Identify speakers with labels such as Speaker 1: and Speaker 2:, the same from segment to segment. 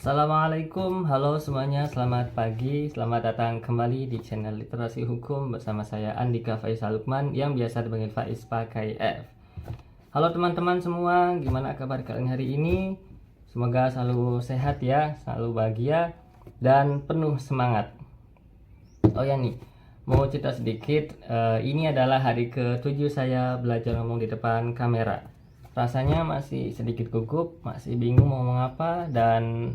Speaker 1: Assalamualaikum, halo semuanya, selamat pagi, selamat datang kembali di channel Literasi Hukum bersama saya Andika Faisal Lukman yang biasa dipanggil Faiz pakai F. Halo teman-teman semua, gimana kabar kalian hari ini? Semoga selalu sehat ya, selalu bahagia dan penuh semangat. Oh ya nih, mau cerita sedikit, ini adalah hari ke-7 saya belajar ngomong di depan kamera. Rasanya masih sedikit gugup, masih bingung mau ngomong apa, dan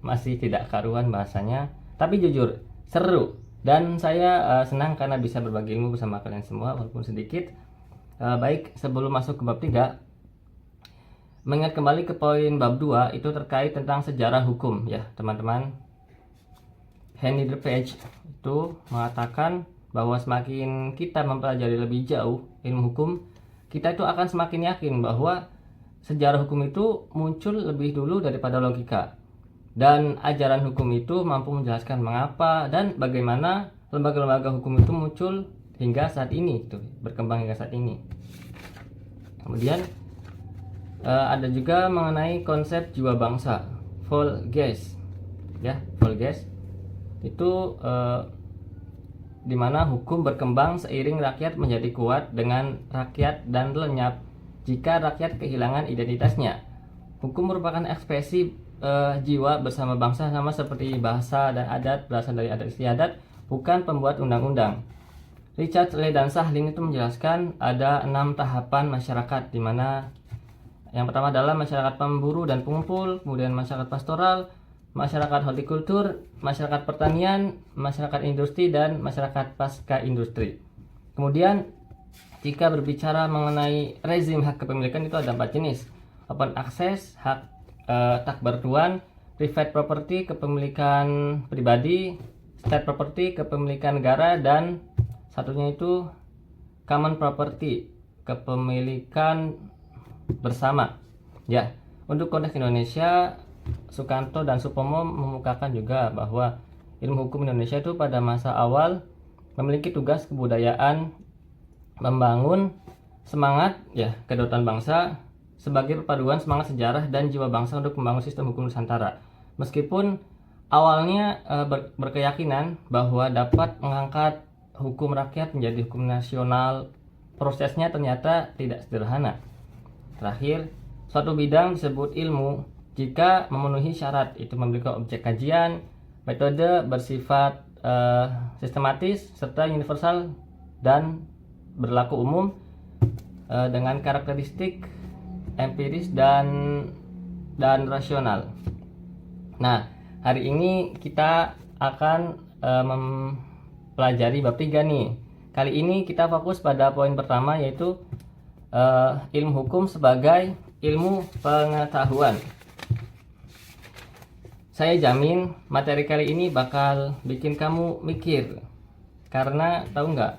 Speaker 1: masih tidak karuan bahasanya. Tapi jujur, seru. Dan saya senang karena bisa berbagi ilmu bersama kalian semua, walaupun sedikit. Baik, sebelum masuk ke bab 3, mengingat kembali ke poin bab 2, itu terkait tentang sejarah hukum ya teman-teman. Henry Page itu mengatakan bahwa semakin kita mempelajari lebih jauh ilmu hukum, kita itu akan semakin yakin bahwa sejarah hukum itu muncul lebih dulu daripada logika. Dan ajaran hukum itu mampu menjelaskan mengapa dan bagaimana lembaga-lembaga hukum itu muncul hingga saat ini, berkembang hingga saat ini. Kemudian ada juga mengenai konsep jiwa bangsa, Volksgeist, ya, Volksgeist itu di mana hukum berkembang seiring rakyat menjadi kuat dengan rakyat dan lenyap jika rakyat kehilangan identitasnya. Hukum merupakan ekspresi jiwa bersama bangsa, sama seperti bahasa dan adat berasal dari adat istiadat, bukan pembuat undang-undang. Richard Lee dan Sahlin itu menjelaskan ada 6 tahapan masyarakat, di mana yang pertama adalah masyarakat pemburu dan pengumpul, kemudian masyarakat pastoral, masyarakat hortikultur, masyarakat pertanian, masyarakat industri, dan masyarakat pasca industri. Kemudian jika berbicara mengenai rezim hak kepemilikan itu ada 4 jenis: open access, hak tak bertuan, private property, kepemilikan pribadi, state property, kepemilikan negara, dan satunya itu common property, kepemilikan bersama. Ya, untuk konteks Indonesia, Sukanto dan Supomo memukakan juga bahwa ilmu hukum Indonesia itu pada masa awal memiliki tugas kebudayaan membangun semangat ya kedaulatan bangsa sebagai perpaduan semangat sejarah dan jiwa bangsa untuk membangun sistem hukum Nusantara. Meskipun awalnya berkeyakinan bahwa dapat mengangkat hukum rakyat menjadi hukum nasional, prosesnya ternyata tidak sederhana. Terakhir, suatu bidang disebut ilmu jika memenuhi syarat, itu memiliki objek kajian, metode bersifat sistematis serta universal dan berlaku umum, dengan karakteristik empiris dan rasional. Nah, hari ini kita akan mempelajari bab 3 nih. Kali ini kita fokus pada poin pertama, yaitu ilmu hukum sebagai ilmu pengetahuan. Saya jamin materi kali ini bakal bikin kamu mikir, karena tahu nggak,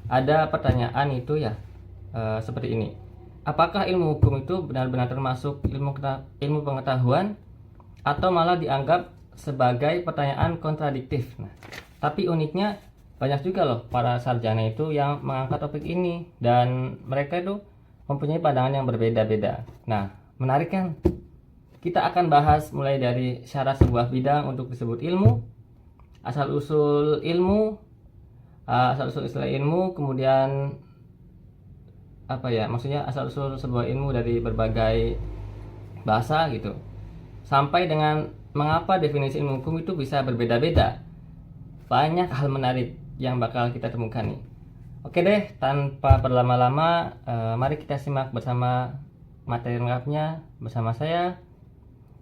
Speaker 1: ada pertanyaan itu ya seperti ini: apakah ilmu hukum itu benar-benar termasuk ilmu pengetahuan atau malah dianggap sebagai pertanyaan kontradiktif? Nah, tapi uniknya banyak juga loh para sarjana itu yang mengangkat topik ini, dan mereka itu mempunyai pandangan yang berbeda-beda. Nah, menarik kan? Kita akan bahas mulai dari syarat sebuah bidang untuk disebut ilmu, asal-usul ilmu, asal-usul istilah ilmu, kemudian maksudnya asal-usul sebuah ilmu dari berbagai bahasa gitu, sampai dengan mengapa definisi ilmu hukum itu bisa berbeda-beda. Banyak hal menarik yang bakal kita temukan nih. Oke deh, tanpa berlama-lama, mari kita simak bersama materi lengkapnya bersama saya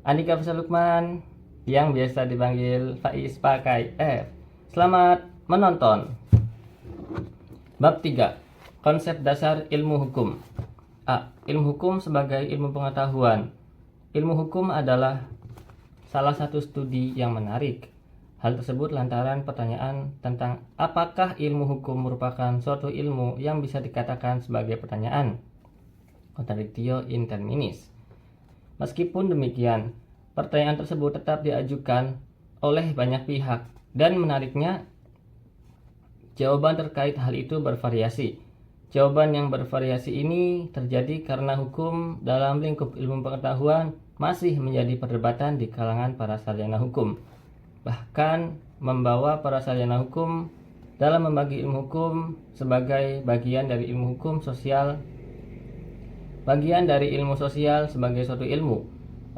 Speaker 1: Andika Faisal Lukman yang biasa dipanggil Faiz pakai F. Selamat menonton. Bab 3. Konsep dasar ilmu hukum. A. Ilmu hukum sebagai ilmu pengetahuan. Ilmu hukum adalah salah satu studi yang menarik. Hal tersebut lantaran pertanyaan tentang apakah ilmu hukum merupakan suatu ilmu yang bisa dikatakan sebagai pertanyaan, contradictio in terminis. Meskipun demikian, pertanyaan tersebut tetap diajukan oleh banyak pihak, dan menariknya, jawaban terkait hal itu bervariasi. Jawaban yang bervariasi ini terjadi karena hukum dalam lingkup ilmu pengetahuan masih menjadi perdebatan di kalangan para sarjana hukum. Bahkan membawa para sarjana hukum dalam membagi ilmu hukum sebagai bagian dari ilmu hukum sosial, bagian dari ilmu sosial sebagai suatu ilmu.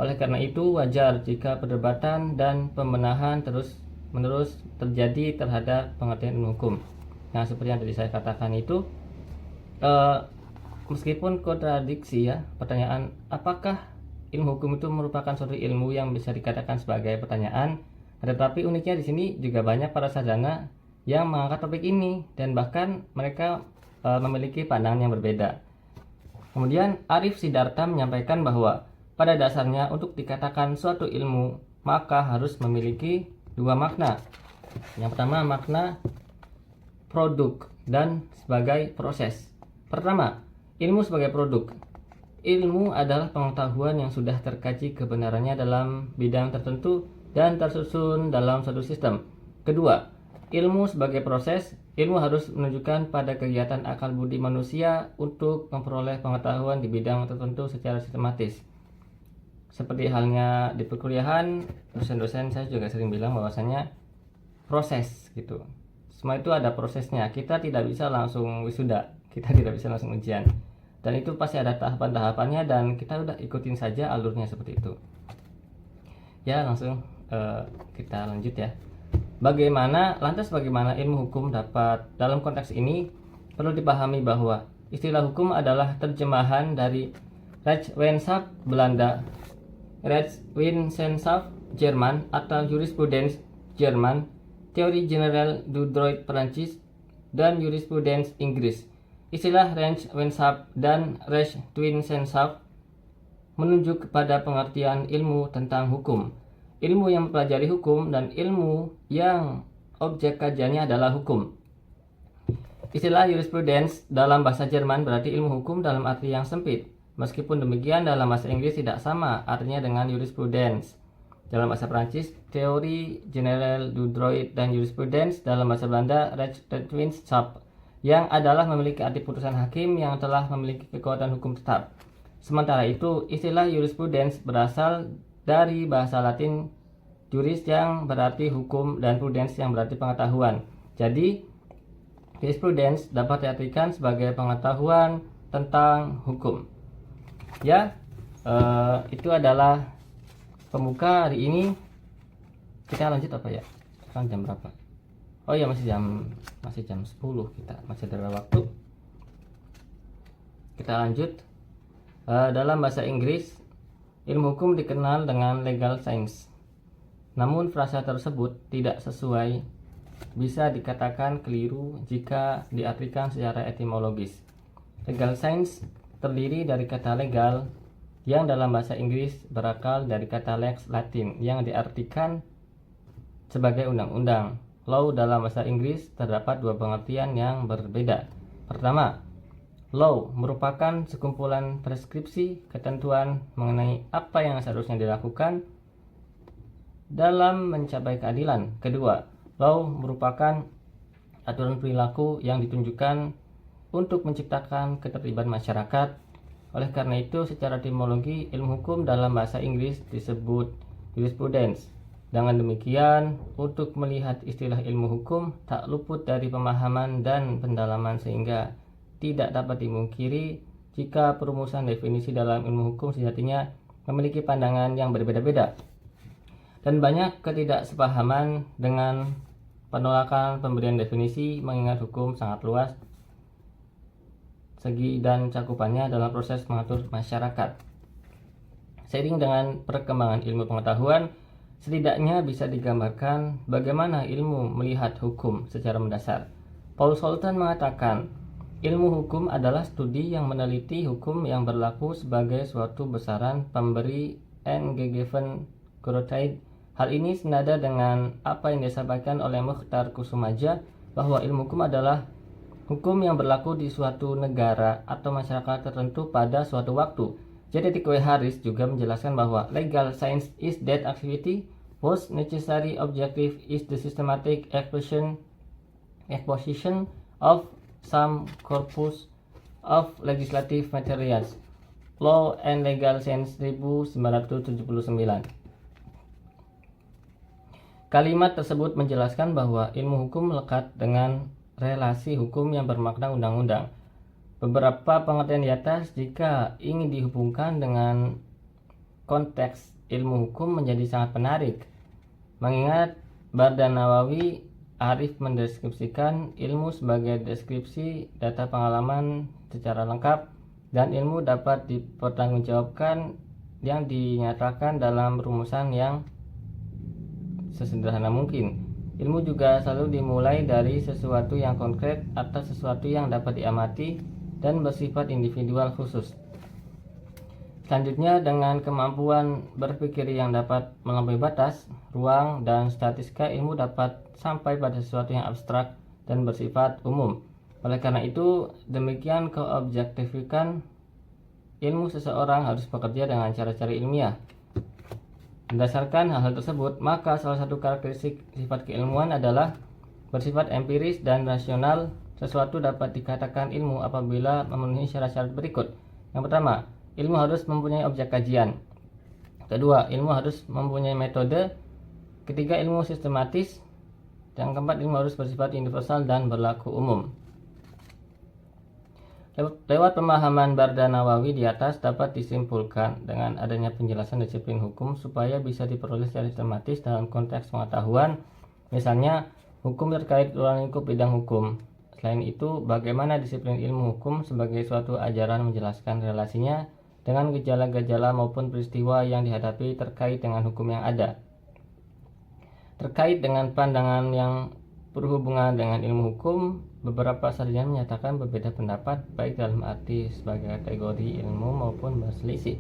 Speaker 1: Oleh karena itu, wajar jika perdebatan dan pembenahan terus-menerus terjadi terhadap pengertian ilmu hukum. Nah, seperti yang tadi saya katakan itu, meskipun kontradiksi ya, pertanyaan apakah ilmu hukum itu merupakan suatu ilmu yang bisa dikatakan sebagai pertanyaan, tetapi uniknya di sini juga banyak para sarjana yang mengangkat topik ini dan bahkan mereka memiliki pandangan yang berbeda. Kemudian Arif Siddhartha menyampaikan bahwa pada dasarnya untuk dikatakan suatu ilmu maka harus memiliki dua makna. Yang pertama makna produk dan sebagai proses. Pertama, ilmu sebagai produk. Ilmu adalah pengetahuan yang sudah terkaji kebenarannya dalam bidang tertentu dan tersusun dalam suatu sistem. Kedua, ilmu sebagai proses. Ilmu harus menunjukkan pada kegiatan akal budi manusia untuk memperoleh pengetahuan di bidang tertentu secara sistematis. Seperti halnya di perkuliahan, dosen-dosen saya juga sering bilang bahwasanya proses gitu. Semua itu ada prosesnya. Kita tidak bisa langsung wisuda, kita tidak bisa langsung ujian. Dan itu pasti ada tahapan-tahapannya dan kita udah ikutin saja alurnya seperti itu. Ya, langsung kita lanjut ya. Lantas bagaimana ilmu hukum dapat dalam konteks ini? Perlu dipahami bahwa istilah hukum adalah terjemahan dari Rechtswetenschap Belanda, Rechtswissenschaft Jerman atau Jurisprudence Jerman, Teori General du Droit Perancis, dan Jurisprudence Inggris. Istilah Rechtswissenschaft dan Rechtswissenschaft menunjuk kepada pengertian ilmu tentang hukum, ilmu yang mempelajari hukum, dan ilmu yang objek kajiannya adalah hukum. Istilah jurisprudence dalam bahasa Jerman berarti ilmu hukum dalam arti yang sempit. Meskipun demikian, dalam bahasa Inggris tidak sama artinya dengan jurisprudence. Dalam bahasa Prancis, teori general du droit, dan jurisprudence dalam bahasa Belanda, Rechtswetenschap, yang adalah memiliki arti putusan hakim yang telah memiliki kekuatan hukum tetap. Sementara itu, istilah jurisprudence berasal dari bahasa Latin juris yang berarti hukum dan prudence yang berarti pengetahuan. Jadi, jurisprudence dapat diartikan sebagai pengetahuan tentang hukum. Ya, itu adalah pembuka hari ini. Kita lanjut apa ya? Sekarang jam berapa? Oh ya, masih jam 10, kita masih ada waktu. Kita lanjut. Dalam bahasa Inggris, ilmu hukum dikenal dengan legal science. Namun frasa tersebut tidak sesuai, bisa dikatakan keliru jika diartikan secara etimologis. Legal science terdiri dari kata legal yang dalam bahasa Inggris berakal dari kata lex Latin yang diartikan sebagai undang-undang. Law dalam bahasa Inggris terdapat dua pengertian yang berbeda. Pertama, law merupakan sekumpulan preskripsi ketentuan mengenai apa yang seharusnya dilakukan dalam mencapai keadilan. Kedua, law merupakan aturan perilaku yang ditunjukkan untuk menciptakan ketertiban masyarakat. Oleh karena itu, secara etimologi, ilmu hukum dalam bahasa Inggris disebut jurisprudence. Dengan demikian, untuk melihat istilah ilmu hukum tak luput dari pemahaman dan pendalaman sehingga tidak dapat dimungkiri jika perumusan definisi dalam ilmu hukum sejatinya memiliki pandangan yang berbeda-beda. Dan banyak ketidaksepahaman dengan penolakan pemberian definisi mengingat hukum sangat luas segi dan cakupannya dalam proses mengatur masyarakat. Seiring dengan perkembangan ilmu pengetahuan, setidaknya bisa digambarkan bagaimana ilmu melihat hukum secara mendasar. Paul Sultan mengatakan, ilmu hukum adalah studi yang meneliti hukum yang berlaku sebagai suatu besaran pemberi engegeben Gotthard. Hal ini senada dengan apa yang disampaikan oleh Mukhtar Kusumaja bahwa ilmu hukum adalah hukum yang berlaku di suatu negara atau masyarakat tertentu pada suatu waktu. J.T. Harris juga menjelaskan bahwa legal science is that activity whose necessary objective is the systematic exposition of some corpus of legislative materials Law and Legal Science 1979. Kalimat tersebut menjelaskan bahwa ilmu hukum melekat dengan relasi hukum yang bermakna undang-undang. Beberapa pengertian di atas jika ingin dihubungkan dengan konteks ilmu hukum menjadi sangat menarik. Mengingat Bardan Nawawi Arif mendeskripsikan ilmu sebagai deskripsi data pengalaman secara lengkap dan ilmu dapat dipertanggungjawabkan yang dinyatakan dalam rumusan yang sesederhana mungkin. Ilmu juga selalu dimulai dari sesuatu yang konkret atau sesuatu yang dapat diamati dan bersifat individual khusus. Selanjutnya, dengan kemampuan berpikir yang dapat melampaui batas, ruang, dan statistika, ilmu dapat sampai pada sesuatu yang abstrak dan bersifat umum. Oleh karena itu, demikian keobjektifikan ilmu seseorang harus bekerja dengan cara-cara ilmiah. Berdasarkan hal-hal tersebut, maka salah satu karakteristik sifat keilmuan adalah bersifat empiris dan rasional. Sesuatu dapat dikatakan ilmu apabila memenuhi syarat-syarat berikut. Yang pertama, ilmu harus mempunyai objek kajian. Kedua, ilmu harus mempunyai metode. Ketiga, ilmu sistematis. Yang keempat, ilmu harus bersifat universal dan berlaku umum. Lewat pemahaman Bardan Nawawi di atas dapat disimpulkan dengan adanya penjelasan disiplin hukum supaya bisa diperoleh secara sistematis dalam konteks pengetahuan, misalnya hukum terkait ruang lingkup bidang hukum. Selain itu, bagaimana disiplin ilmu hukum sebagai suatu ajaran menjelaskan relasinya dengan gejala-gejala maupun peristiwa yang dihadapi terkait dengan hukum yang ada. Terkait dengan pandangan yang berhubungan dengan ilmu hukum, beberapa sarjana menyatakan berbeda pendapat baik dalam arti sebagai kategori ilmu maupun berselisih.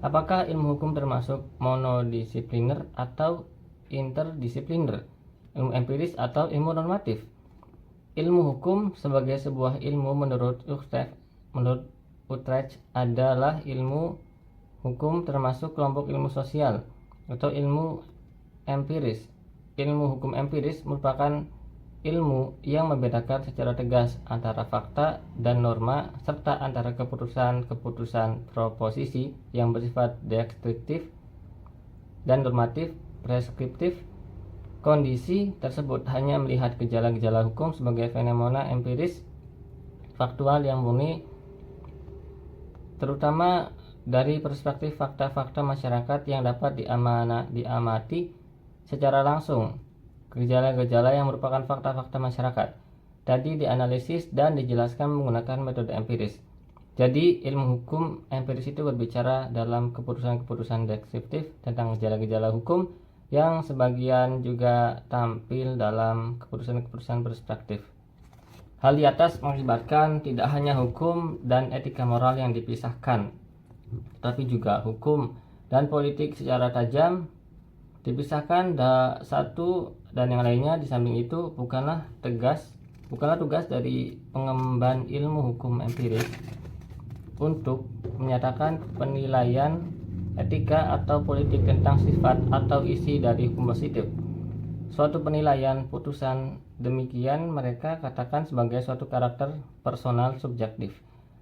Speaker 1: Apakah ilmu hukum termasuk monodisipliner atau interdisipliner, ilmu empiris atau ilmu normatif? Ilmu hukum sebagai sebuah ilmu menurut Utrecht adalah ilmu hukum termasuk kelompok ilmu sosial atau ilmu empiris. Ilmu hukum empiris merupakan ilmu yang membedakan secara tegas antara fakta dan norma serta antara keputusan-keputusan proposisi yang bersifat deskriptif dan normatif preskriptif. Kondisi tersebut hanya melihat gejala-gejala hukum sebagai fenomena empiris faktual yang murni, terutama dari perspektif fakta-fakta masyarakat yang dapat diamati secara langsung. Gejala-gejala yang merupakan fakta-fakta masyarakat tadi dianalisis dan dijelaskan menggunakan metode empiris. Jadi ilmu hukum empiris itu berbicara dalam keputusan-keputusan deskriptif tentang gejala-gejala hukum yang sebagian juga tampil dalam keputusan-keputusan perspektif. Hal di atas mengakibatkan tidak hanya hukum dan etika moral yang dipisahkan, tapi juga hukum dan politik secara tajam dipisahkan satu dan yang lainnya. Di samping itu bukanlah tugas dari pengemban ilmu hukum empiris untuk menyatakan penilaian etika atau politik tentang sifat atau isi dari hukum positif. Suatu penilaian putusan demikian mereka katakan sebagai suatu karakter personal subjektif.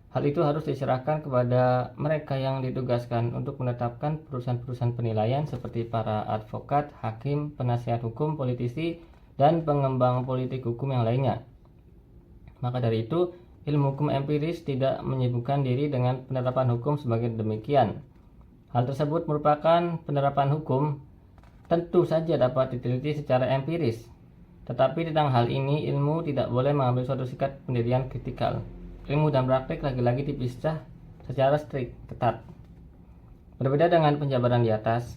Speaker 1: Hal itu harus diserahkan kepada mereka yang ditugaskan untuk menetapkan putusan-putusan penilaian seperti para advokat, hakim, penasihat hukum, politisi, dan pengembang politik hukum yang lainnya. Maka dari itu, ilmu hukum empiris tidak menyibukkan diri dengan penerapan hukum sebagai demikian. Hal tersebut merupakan penerapan hukum tentu saja dapat diteliti secara empiris. Tetapi tentang hal ini, ilmu tidak boleh mengambil suatu sikap pendirian kritikal. Ilmu dan praktik lagi-lagi dipisah secara strikt, ketat. Berbeda dengan penjabaran di atas,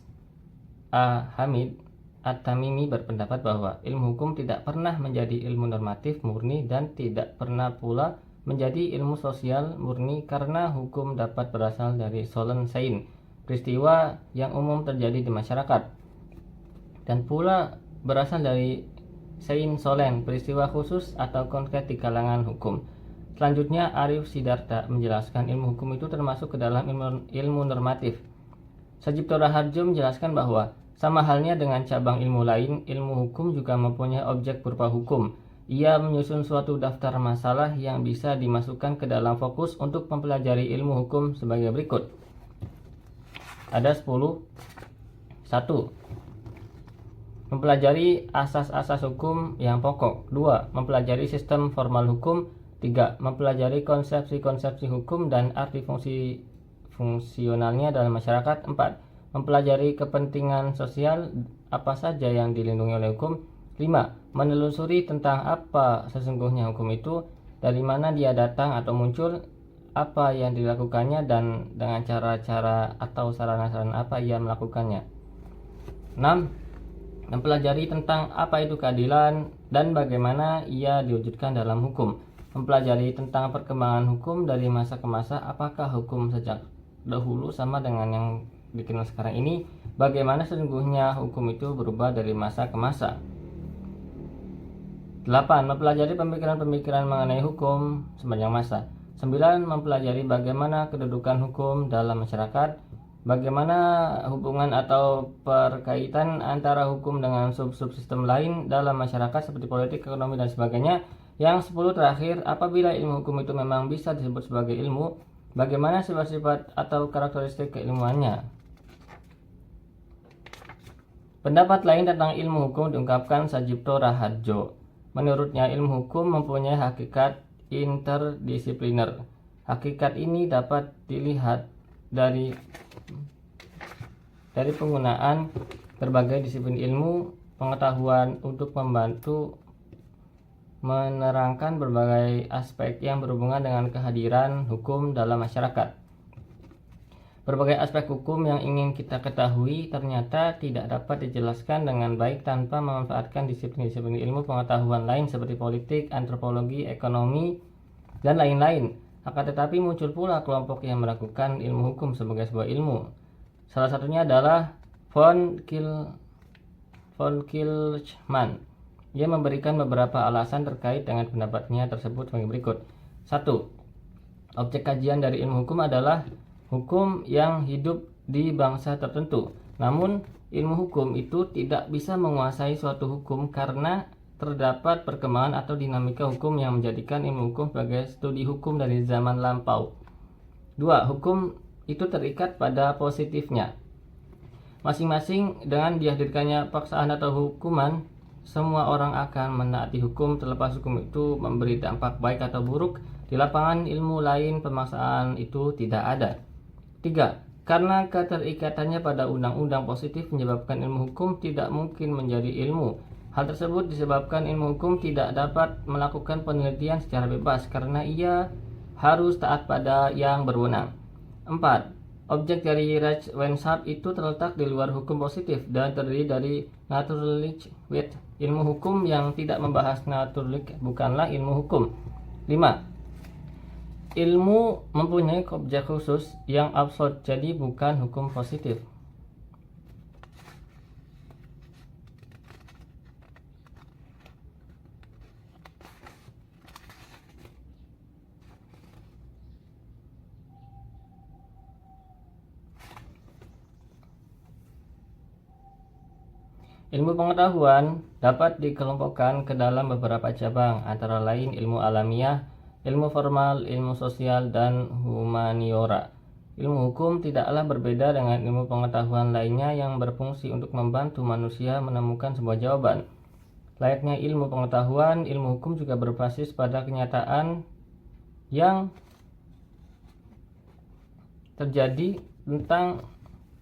Speaker 1: A. Hamid At-Tamimi berpendapat bahwa ilmu hukum tidak pernah menjadi ilmu normatif murni dan tidak pernah pula menjadi ilmu sosial murni karena hukum dapat berasal dari solen sein, peristiwa yang umum terjadi di masyarakat, dan pula berasal dari sein solen, peristiwa khusus atau konkret di kalangan hukum. Selanjutnya, Arif Sidarta menjelaskan ilmu hukum itu termasuk ke dalam ilmu normatif. Sajipto Raharjo menjelaskan bahwa sama halnya dengan cabang ilmu lain, ilmu hukum juga mempunyai objek berupa hukum. Ia menyusun suatu daftar masalah yang bisa dimasukkan ke dalam fokus untuk mempelajari ilmu hukum sebagai berikut. Ada 10. 1. Mempelajari asas-asas hukum yang pokok. 2. Mempelajari sistem formal hukum. 3. Mempelajari konsepsi-konsepsi hukum dan arti fungsionalnya dalam masyarakat. 4. Mempelajari kepentingan sosial apa saja yang dilindungi oleh hukum. 5. Menelusuri tentang apa sesungguhnya hukum itu, dari mana dia datang atau muncul, apa yang dilakukannya, dan dengan cara-cara atau sarana-sarana apa ia melakukannya. 6. Mempelajari tentang apa itu keadilan dan bagaimana ia diwujudkan dalam hukum. Mempelajari tentang perkembangan hukum dari masa ke masa, apakah hukum sejak dahulu sama dengan yang dikenal sekarang ini, bagaimana sesungguhnya hukum itu berubah dari masa ke masa. 8. Mempelajari pemikiran-pemikiran mengenai hukum sepanjang masa. 9. Mempelajari bagaimana kedudukan hukum dalam masyarakat, bagaimana hubungan atau perkaitan antara hukum dengan sub-subsistem lain dalam masyarakat seperti politik, ekonomi, dan sebagainya. Yang 10 terakhir, apabila ilmu hukum itu memang bisa disebut sebagai ilmu, bagaimana sifat-sifat atau karakteristik keilmuannya. Pendapat lain tentang ilmu hukum diungkapkan Sajipto Rahadjo. Menurutnya, ilmu hukum mempunyai hakikat interdisipliner. Hakikat ini dapat dilihat dari penggunaan berbagai disiplin ilmu pengetahuan untuk membantu menerangkan berbagai aspek yang berhubungan dengan kehadiran hukum dalam masyarakat. Berbagai aspek hukum yang ingin kita ketahui ternyata tidak dapat dijelaskan dengan baik tanpa memanfaatkan disiplin-disiplin ilmu pengetahuan lain seperti politik, antropologi, ekonomi, dan lain-lain. Akan tetapi muncul pula kelompok yang melakukan ilmu hukum sebagai sebuah ilmu. Salah satunya adalah von Kilchman. Ia memberikan beberapa alasan terkait dengan pendapatnya tersebut sebagai berikut. 1. Objek kajian dari ilmu hukum adalah hukum yang hidup di bangsa tertentu. Namun, ilmu hukum itu tidak bisa menguasai suatu hukum karena terdapat perkembangan atau dinamika hukum yang menjadikan ilmu hukum sebagai studi hukum dari zaman lampau. 2. Hukum itu terikat pada positifnya. Masing-masing dengan dihadirkannya paksaan atau hukuman, semua orang akan menaati hukum terlepas hukum itu memberi dampak baik atau buruk. Di lapangan ilmu lain pemaksaan itu tidak ada. 3. Karena keterikatannya pada undang-undang positif menyebabkan ilmu hukum tidak mungkin menjadi ilmu. Hal tersebut disebabkan ilmu hukum tidak dapat melakukan penelitian secara bebas karena ia harus taat pada yang berwenang. 4. Objek dari Rechtswissenschaft itu terletak di luar hukum positif dan terdiri dari Naturlichtswet. Ilmu hukum yang tidak membahas Naturlicht bukanlah ilmu hukum. 5. Ilmu mempunyai objek khusus yang absolut, jadi bukan hukum positif. Ilmu pengetahuan dapat dikelompokkan ke dalam beberapa cabang, antara lain ilmu alamiah, ilmu formal, ilmu sosial, dan humaniora. Ilmu hukum tidaklah berbeda dengan ilmu pengetahuan lainnya yang berfungsi untuk membantu manusia menemukan sebuah jawaban. Layaknya ilmu pengetahuan, ilmu hukum juga berbasis pada kenyataan yang terjadi tentang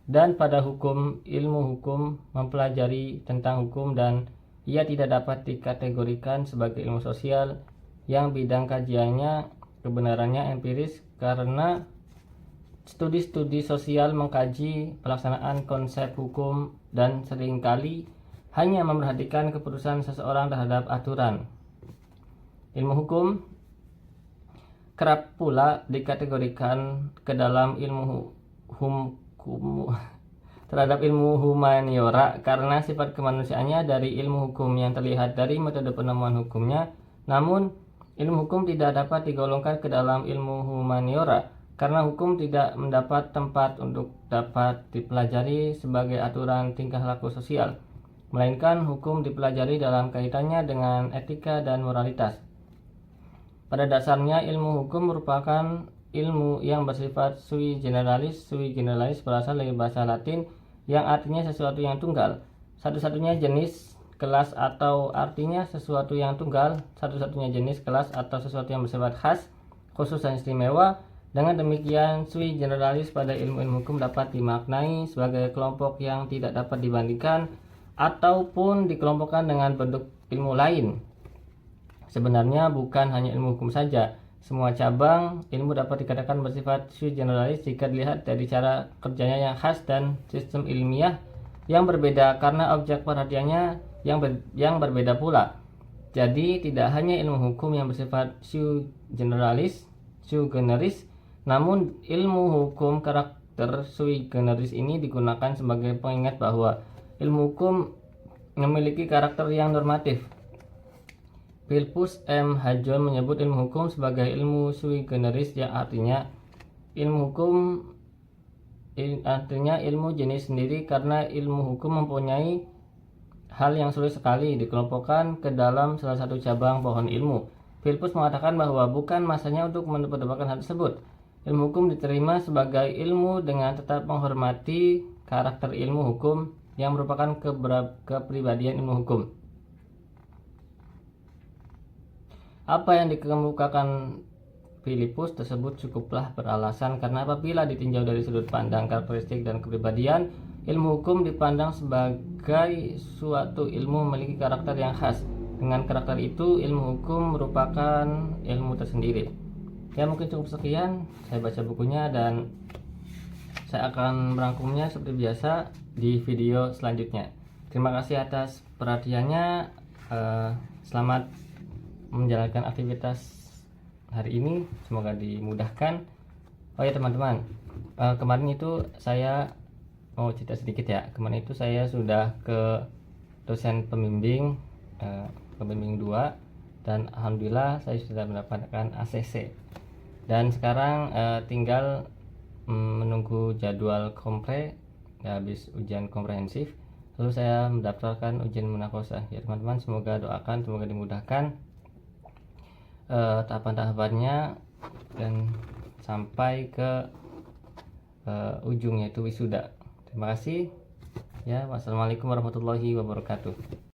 Speaker 1: dan pada hukum. Ilmu hukum mempelajari tentang hukum dan ia tidak dapat dikategorikan sebagai ilmu sosial yang bidang kajiannya kebenarannya empiris karena studi-studi sosial mengkaji pelaksanaan konsep hukum dan seringkali hanya memperhatikan keputusan seseorang terhadap aturan. Ilmu hukum kerap pula dikategorikan ke dalam ilmu terhadap ilmu humaniora karena sifat kemanusiaannya dari ilmu hukum yang terlihat dari metode penemuan hukumnya. Namun, ilmu hukum tidak dapat digolongkan ke dalam ilmu humaniora karena hukum tidak mendapat tempat untuk dapat dipelajari sebagai aturan tingkah laku sosial. melainkan hukum dipelajari dalam kaitannya dengan etika dan moralitas. Pada dasarnya, ilmu hukum merupakan ilmu yang bersifat sui generalis. Sui generalis berasal dari bahasa Latin yang artinya sesuatu yang tunggal, satu-satunya jenis, kelas, atau artinya sesuatu yang tunggal, satu-satunya jenis, kelas, atau sesuatu yang bersifat khas, khusus, dan istimewa. Dengan demikian, sui generalis pada ilmu-ilmu hukum dapat dimaknai sebagai kelompok yang tidak dapat dibandingkan ataupun dikelompokkan dengan bentuk ilmu lain. Sebenarnya bukan hanya ilmu hukum saja, semua cabang ilmu dapat dikatakan bersifat sui generalis jika dilihat dari cara kerjanya yang khas dan sistem ilmiah yang berbeda karena objek perhatiannya yang berbeda pula. Jadi tidak hanya ilmu hukum yang bersifat sui generis, namun ilmu hukum karakter sui generis ini digunakan sebagai pengingat bahwa ilmu hukum memiliki karakter yang normatif. Philippus M. Hajon menyebut ilmu hukum sebagai ilmu sui generis yang artinya ilmu jenis sendiri karena ilmu hukum mempunyai hal yang sulit sekali dikelompokkan ke dalam salah satu cabang pohon ilmu. Philippus mengatakan bahwa bukan masanya untuk mendebat-debatkan hal tersebut. Ilmu hukum diterima sebagai ilmu dengan tetap menghormati karakter ilmu hukum yang merupakan kepribadian ilmu hukum. Apa yang dikemukakan Philippus tersebut cukuplah beralasan karena apabila ditinjau dari sudut pandang karakteristik dan kepribadian, ilmu hukum dipandang sebagai suatu ilmu memiliki karakter yang khas. Dengan karakter itu, ilmu hukum merupakan ilmu tersendiri. Ya, mungkin cukup sekian. Saya baca bukunya dan saya akan merangkumnya seperti biasa di video selanjutnya. Terima kasih atas perhatiannya. Selamat menjalankan aktivitas hari ini, semoga dimudahkan. Oh ya teman-teman, kemarin itu saya mau cerita sedikit ya. Kemarin itu saya sudah ke dosen pembimbing, pembimbing 2, dan alhamdulillah saya sudah mendapatkan ACC. Dan sekarang tinggal menunggu jadwal kompre, habis ujian komprehensif, lalu saya mendaftarkan ujian munakosah. Ya teman-teman, semoga doakan, semoga dimudahkan tahapan-tahapannya dan sampai ke ujung, yaitu wisuda. Terima kasih ya. Wassalamualaikum warahmatullahi wabarakatuh.